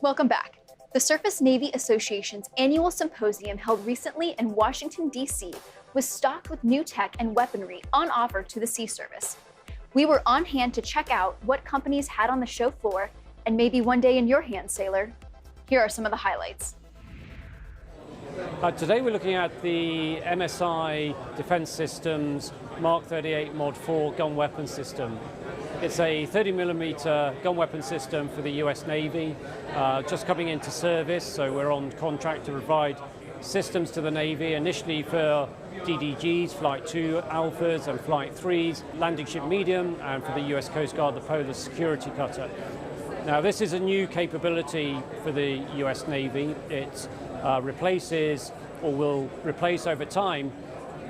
Welcome back. The Surface Navy Association's annual symposium held recently in Washington, D.C. was stocked with new tech and weaponry on offer to the Sea Service. We were on hand to check out what companies had on the show floor, and maybe one day in your hands, sailor. Here are some of the highlights. Today we're looking at the MSI Defense Systems Mark 38 Mod 4 gun weapon system. It's a 30mm gun weapon system for the US Navy, just coming into service, so we're on contract to provide systems to the Navy, initially for DDGs, Flight 2 Alphas and Flight 3s, landing ship medium, and for the US Coast Guard, the Polar Security Cutter. Now this is a new capability for the US Navy. It replaces, or will replace over time,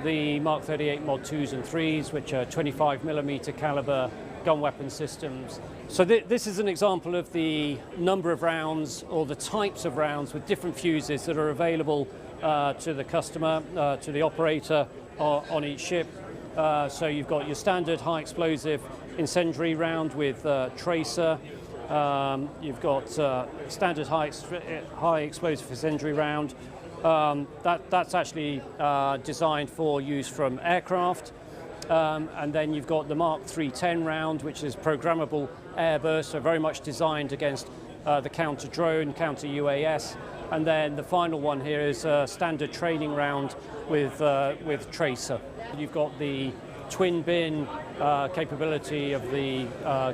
the Mark 38 Mod 2s and 3s, which are 25mm caliber gun weapon systems. So this is an example of the number of rounds, or the types of rounds with different fuses that are available to the customer, to the operator on each ship. So you've got your standard high explosive incendiary round with tracer. You've got standard high explosive incendiary round. That's actually designed for use from aircraft. And then you've got the Mark 310 round, which is programmable airburst, so very much designed against the counter-drone, counter-UAS. And then the final one here is a standard training round with tracer. You've got the twin bin capability of the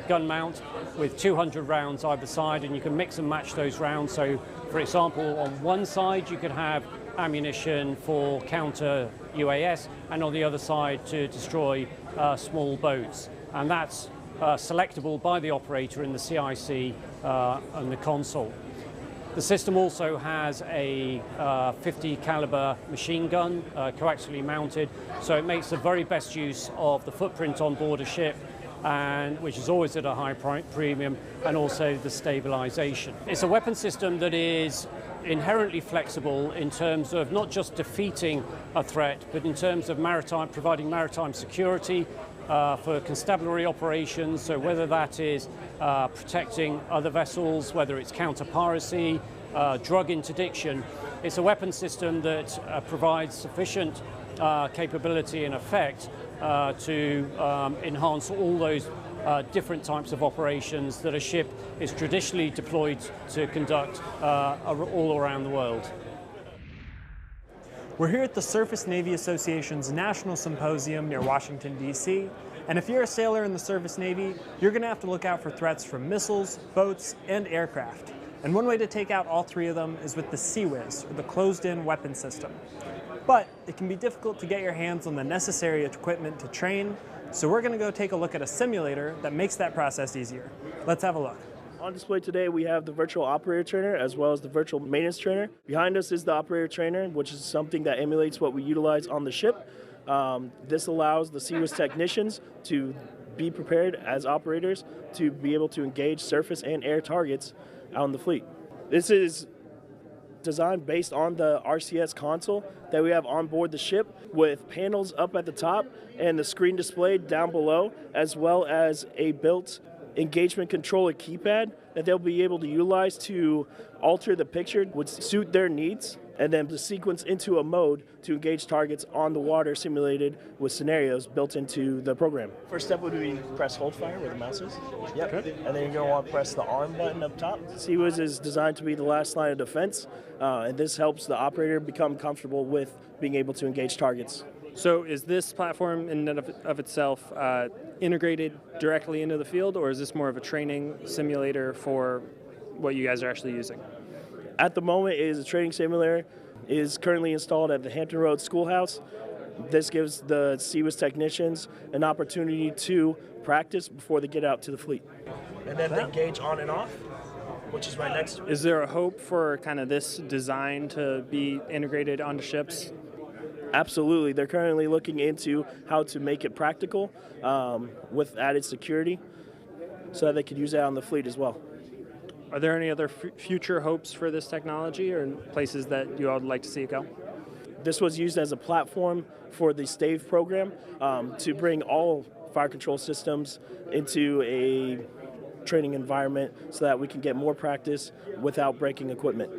gun mount with 200 rounds either side, and you can mix and match those rounds. So, for example, on one side you could have ammunition for counter UAS, and on the other side to destroy small boats. And that's selectable by the operator in the CIC and the console. The system also has a 50 caliber machine gun, coaxially mounted, so it makes the very best use of the footprint on board a ship, and which is always at a high premium, and also the stabilization. It's a weapon system that is inherently flexible in terms of not just defeating a threat, but in terms of providing maritime security for constabulary operations. So whether that is protecting other vessels, whether it's counter-piracy, drug interdiction, it's a weapon system that provides sufficient capability and effect to enhance all those different types of operations that a ship is traditionally deployed to conduct all around the world. We're here at the Surface Navy Association's National Symposium near Washington, D.C., and if you're a sailor in the Surface Navy, you're going to have to look out for threats from missiles, boats, and aircraft. And one way to take out all three of them is with the CWIS, or the closed-in weapon system. But it can be difficult to get your hands on the necessary equipment to train, so we're going to go take a look at a simulator that makes that process easier. Let's have a look. On display today we have the virtual operator trainer as well as the virtual maintenance trainer. Behind us is the operator trainer, which is something that emulates what we utilize on the ship. This allows the CWIS technicians to be prepared as operators to be able to engage surface and air targets on the fleet. This is designed based on the RCS console that we have on board the ship, with panels up at the top and the screen displayed down below, as well as a built engagement controller keypad that they'll be able to utilize to alter the picture would suit their needs, and then to sequence into a mode to engage targets on the water, simulated with scenarios built into the program. First step would be press hold fire where the mouse is. Yep. Okay. And then you're going to want to press the arm button up top. CWIS is designed to be the last line of defense, and this helps the operator become comfortable with being able to engage targets. So is this platform in and of itself integrated directly into the field, or is this more of a training simulator for what you guys are actually using? At the moment, it is a training simulator. It is currently installed at the Hampton Roads Schoolhouse. This gives the CWIS technicians an opportunity to practice before they get out to the fleet. And then they engage on and off, which is right next to it. Is there a hope for kind of this design to be integrated onto ships? Absolutely. They're currently looking into how to make it practical with added security so that they could use that on the fleet as well. Are there any other future hopes for this technology, or places that you all would like to see it go? This was used as a platform for the STAVE program to bring all fire control systems into a training environment so that we can get more practice without breaking equipment.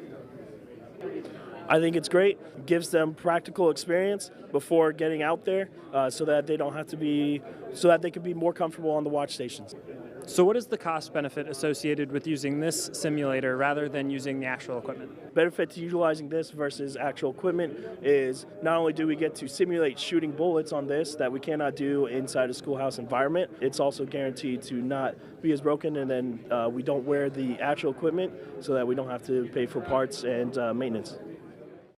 I think it's great. It gives them practical experience before getting out there, so that they can be more comfortable on the watch stations. So what is the cost benefit associated with using this simulator rather than using the actual equipment? Benefit to utilizing this versus actual equipment is not only do we get to simulate shooting bullets on this that we cannot do inside a schoolhouse environment, it's also guaranteed to not be as broken, and then we don't wear the actual equipment so that we don't have to pay for parts and maintenance.